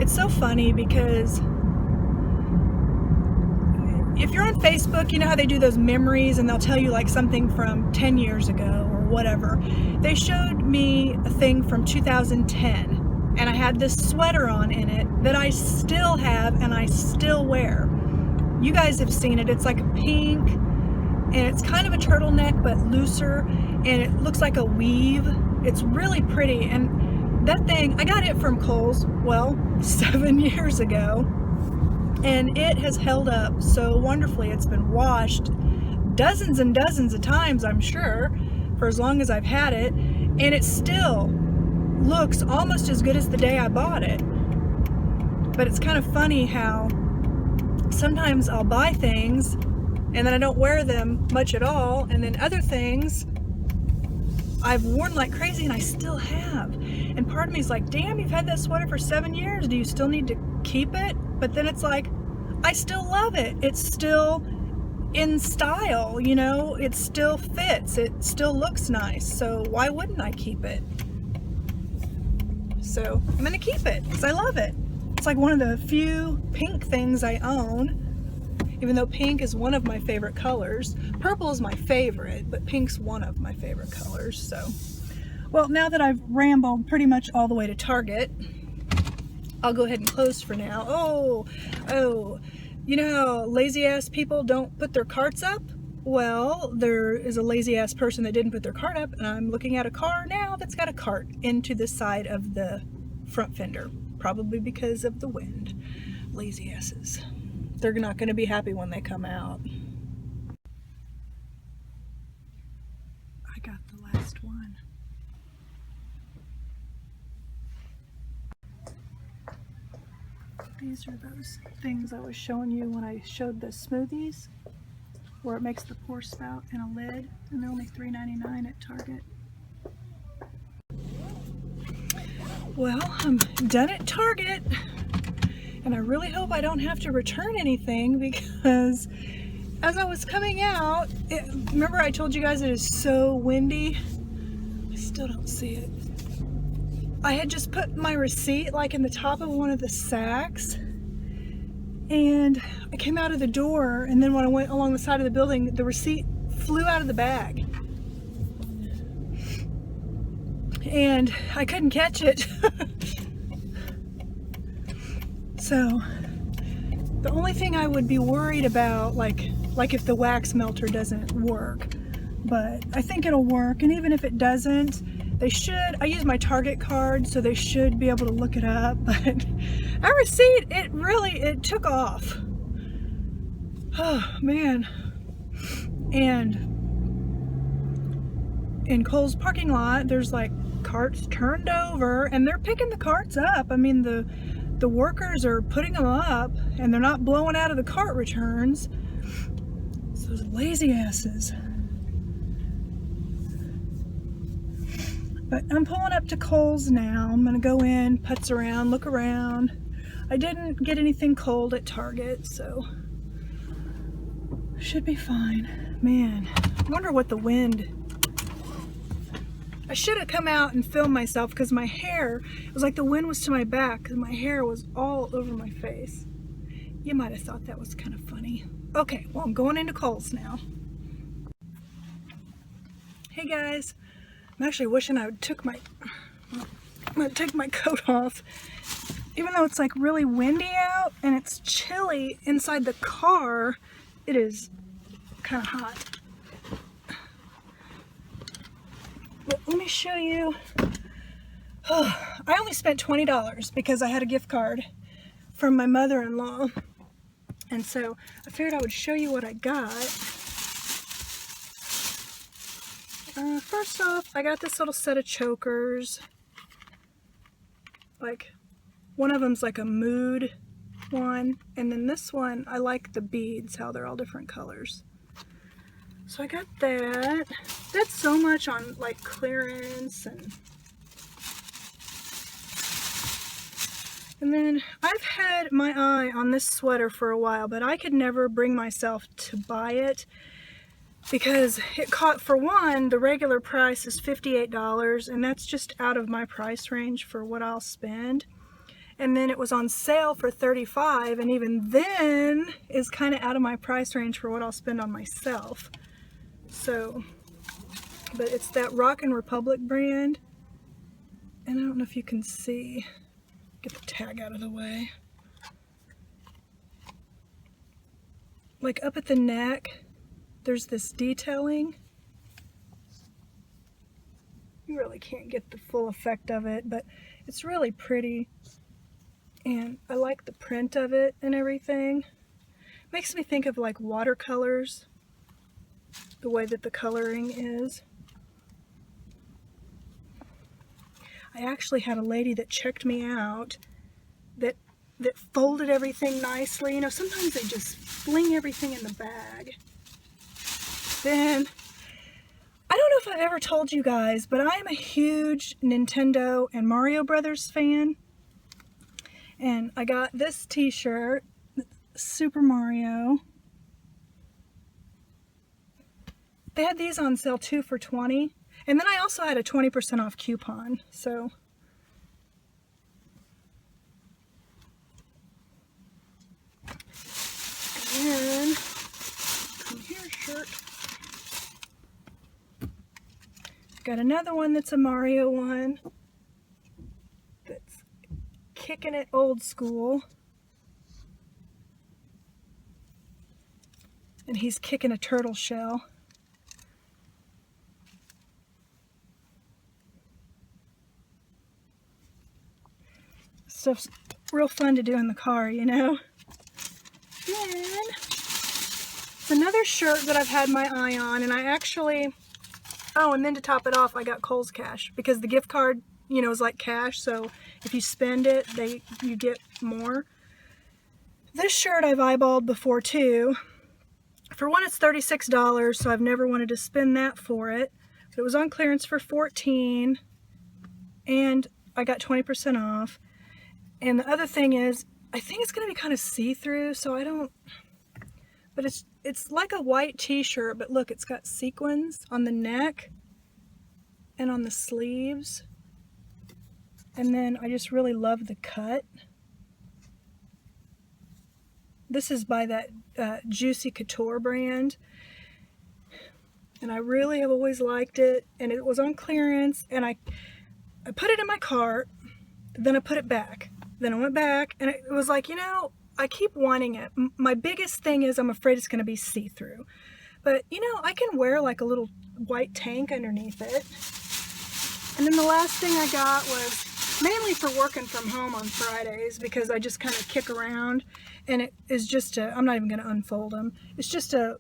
It's so funny because if you're on Facebook, you know how they do those memories and they'll tell you like something from 10 years ago or whatever. They showed me a thing from 2010, and I had this sweater on in it that I still have and I still wear. You guys have seen it. It's like a pink, and it's kind of a turtleneck but looser, and it looks like a weave. It's really pretty, and that thing, I got it from Kohl's, well, 7 years ago. And it has held up so wonderfully. It's been washed dozens and dozens of times, I'm sure, for as long as I've had it, and it still looks almost as good as the day I bought it. But it's kind of funny how sometimes I'll buy things and then I don't wear them much at all, and then other things I've worn like crazy and I still have. And part of me is like, damn, you've had that sweater for 7 years. Do you still need to keep it? But then it's like, I still love it. It's still in style, you know, it still fits. It still looks nice. So why wouldn't I keep it? So I'm gonna keep it because I love it. It's like one of the few pink things I own. even though pink is one of my favorite colors. Purple is my favorite, but pink's one of my favorite colors. So, well, now that I've rambled pretty much all the way to Target, I'll go ahead and close for now. Oh, you know how lazy ass people don't put their carts up? Well, there is a lazy ass person that didn't put their cart up, and I'm looking at a car now that's got a cart into the side of the front fender, probably because of the wind. Lazy asses. They're not going to be happy when they come out. I got the last one. These are those things I was showing you when I showed the smoothies, where it makes the pour spout in a lid, and they're only $3.99 at Target. Well, I'm done at Target, and I really hope I don't have to return anything, because as I was coming out, remember I told you guys it is so windy? I still don't see it. I had just put my receipt like in the top of one of the sacks, and I came out of the door, and then when I went along the side of the building, the receipt flew out of the bag. And I couldn't catch it. So the only thing I would be worried about, like if the wax melter doesn't work, but I think it'll work. And even if it doesn't, they should, I use my Target card, so they should be able to look it up. But our receipt, it took off. Oh man. And in Kohl's parking lot, there's like carts turned over, and they're picking the carts up. I mean, the workers are putting them up, and they're not blowing out of the cart returns. So those lazy asses. But I'm pulling up to Kohl's now. I'm gonna go in, putz around, look around. I didn't get anything cold at Target, so should be fine. Man, I wonder what the wind. I should have come out and filmed myself, because my hair, it was like the wind was to my back, because my hair was all over my face. You might have thought that was kind of funny. Okay, well, I'm going into Kohl's now. Hey guys, I'm actually wishing I would take my coat off. Even though it's like really windy out and it's chilly inside the car, it is kind of hot. But let me show you. I only spent $20 because I had a gift card from my mother-in-law. And so I figured I would show you what I got. First off, I got this little set of chokers. Like, one of them's like a mood one. And then this one, I like the beads, how they're all different colors. So I got that. That's so much on like clearance, and then I've had my eye on this sweater for a while, but I could never bring myself to buy it because it caught, for one, the regular price is $58, and that's just out of my price range for what I'll spend. And then it was on sale for $35, and even then is kind of out of my price range for what I'll spend on myself. So, but it's that Rockin' Republic brand, and I don't know if you can see. Get the tag out of the way. Like up at the neck, there's this detailing. You really can't get the full effect of it, but it's really pretty. And I like the print of it and everything. Makes me think of like watercolors, the way that the coloring is. I actually had a lady that checked me out that folded everything nicely. You know, sometimes they just fling everything in the bag. Then, I don't know if I've ever told you guys, but I am a huge Nintendo and Mario Brothers fan. And I got this t-shirt, Super Mario. They had these on sale too for $20. And then I also had a 20% off coupon, so. And Got another one that's a Mario one. That's kicking it old school. And he's kicking a turtle shell. Stuff's real fun to do in the car, you know. Then it's another shirt that I've had my eye on, and I actually, oh, and then to top it off, I got Kohl's Cash because the gift card, you know, is like cash, so if you spend it, you get more. This shirt I've eyeballed before too. For one, it's $36, so I've never wanted to spend that for it. But it was on clearance for $14, and I got 20% off. And the other thing is, I think it's going to be kind of see-through, so I don't, but it's like a white t-shirt, but look, it's got sequins on the neck and on the sleeves. And then I just really love the cut. This is by that Juicy Couture brand. And I really have always liked it, and it was on clearance, and I put it in my cart, then I put it back. Then I went back, and it was like, you know, I keep wanting it. My biggest thing is I'm afraid it's going to be see-through. But, you know, I can wear like a little white tank underneath it. And then the last thing I got was mainly for working from home on Fridays because I just kind of kick around. And it is just I'm not even going to unfold them. It's just a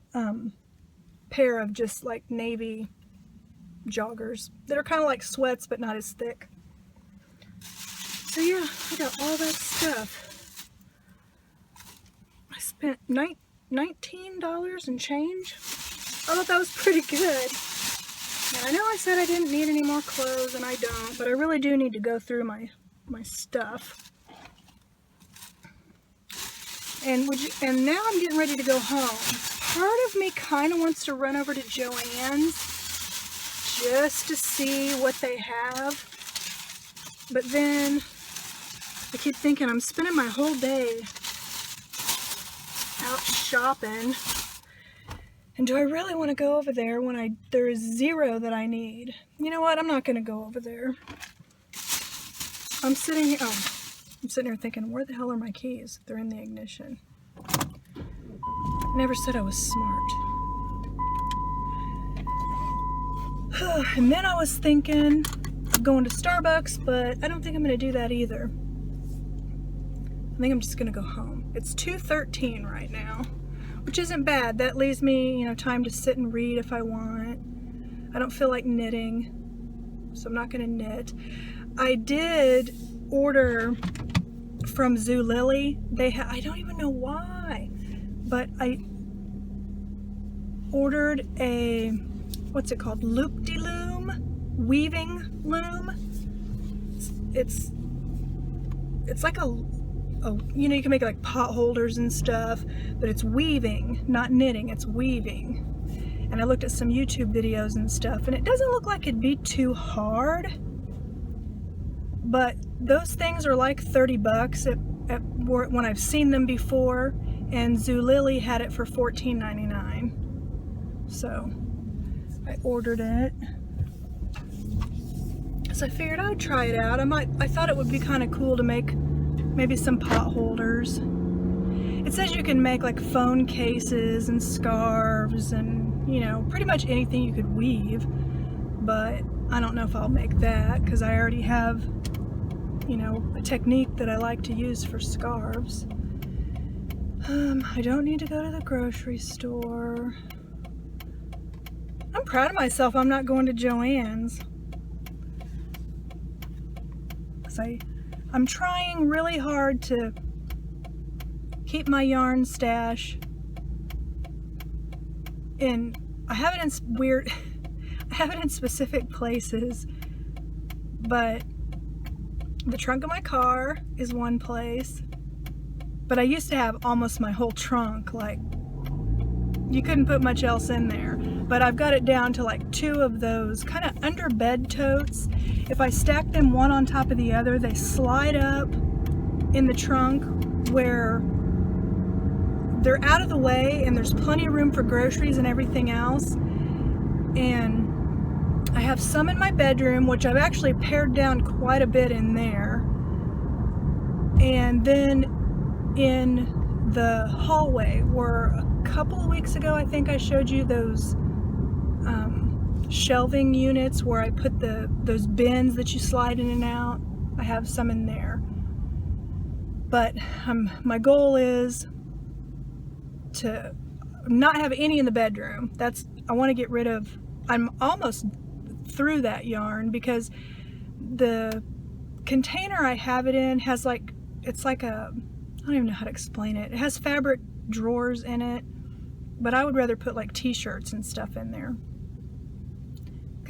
pair of just like navy joggers that are kind of like sweats but not as thick. So yeah, I got all that stuff. I spent $19 and change. I thought that was pretty good. And I know I said I didn't need any more clothes, and I don't, but I really do need to go through my stuff. And now I'm getting ready to go home. Part of me kind of wants to run over to Joann's just to see what they have. But then I keep thinking I'm spending my whole day out shopping. And do I really want to go over there when there is zero that I need? You know what? I'm not going to go over there. I'm sitting here thinking, where the hell are my keys? They're in the ignition. I never said I was smart. And then I was thinking of going to Starbucks, but I don't think I'm going to do that either. I think I'm just going to go home. It's 2:13 right now, which isn't bad. That leaves me, you know, time to sit and read if I want. I don't feel like knitting, so I'm not going to knit. I did order from Zulily. I don't even know why, but I ordered a, what's it called? Loop-de-loom weaving loom. It's like a, you know, you can make like pot holders and stuff, but it's weaving, not knitting, it's weaving. And I looked at some YouTube videos and stuff, and it doesn't look like it'd be too hard, but those things are like 30 bucks when I've seen them before, and Zulily had it for $14.99. So I ordered it. So I figured I'd try it out. I thought it would be kind of cool to make maybe some pot holders. It says you can make like phone cases and scarves and, you know, pretty much anything you could weave, but I don't know if I'll make that because I already have, you know, a technique that I like to use for scarves. I don't need to go to the grocery store. I'm proud of myself I'm not going to Joann's. I'm trying really hard to keep my yarn stash in, I have it in specific places, but the trunk of my car is one place, but I used to have almost my whole trunk, like you couldn't put much else in there, but I've got it down to like 2 of those kind of under bed totes. If I stack them one on top of the other, they slide up in the trunk where they're out of the way and there's plenty of room for groceries and everything else. And I have some in my bedroom, which I've actually pared down quite a bit in there. And then in the hallway, where a couple of weeks ago I think I showed you those shelving units where I put those bins that you slide in and out. I have some in there. But my goal is to not have any in the bedroom. I want to get rid of, I'm almost through that yarn, because the container I have it in has it's like I don't even know how to explain it. It has fabric drawers in it, but I would rather put like t-shirts and stuff in there,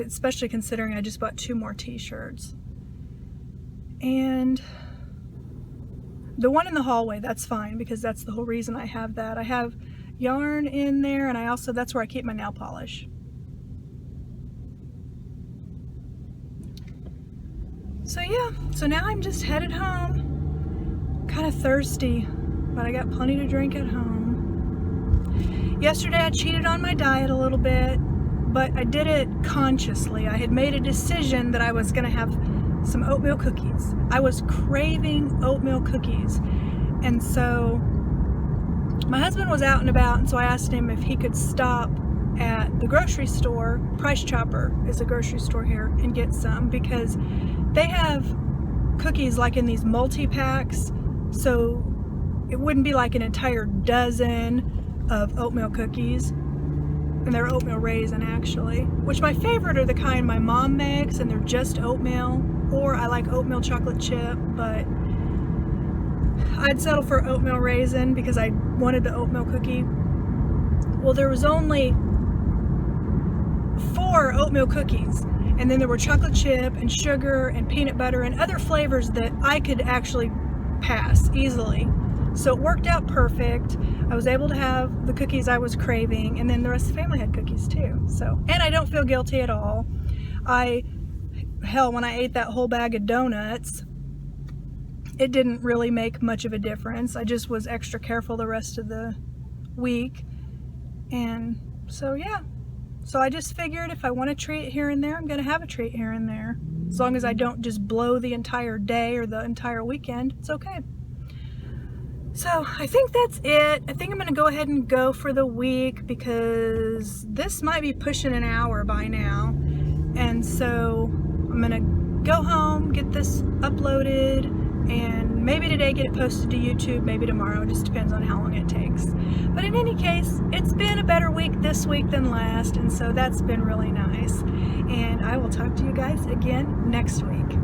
especially considering I just bought 2 more t-shirts. And the one in the hallway, that's fine, because that's the whole reason I have that. I have yarn in there, and that's where I keep my nail polish. So yeah, so now I'm just headed home. Kind of thirsty, but I got plenty to drink at home. Yesterday I cheated on my diet a little bit, but I did it consciously. I had made a decision that I was going to have some oatmeal cookies. I was craving oatmeal cookies, and so my husband was out and about, and so I asked him if he could stop at the grocery store. Price Chopper is a grocery store here, and get some, because they have cookies like in these multi-packs, so it wouldn't be like an entire dozen of oatmeal cookies, and they're oatmeal raisin actually, which my favorite are the kind my mom makes, and they're just oatmeal, or I like oatmeal chocolate chip, but I'd settle for oatmeal raisin because I wanted the oatmeal cookie. Well, there was only 4 oatmeal cookies, and then there were chocolate chip and sugar and peanut butter and other flavors that I could actually pass easily. So it worked out perfect. I was able to have the cookies I was craving, and then the rest of the family had cookies too. So, and I don't feel guilty at all. Hell, when I ate that whole bag of donuts, it didn't really make much of a difference. I just was extra careful the rest of the week. And so yeah, so I just figured if I want a treat here and there, I'm gonna have a treat here and there. As long as I don't just blow the entire day or the entire weekend, it's okay. So I think that's it. I think I'm gonna go ahead and go for the week, because this might be pushing an hour by now. And so I'm gonna go home, get this uploaded, and maybe today get it posted to YouTube, maybe tomorrow. It just depends on how long it takes. But in any case, it's been a better week this week than last, and so that's been really nice. And I will talk to you guys again next week.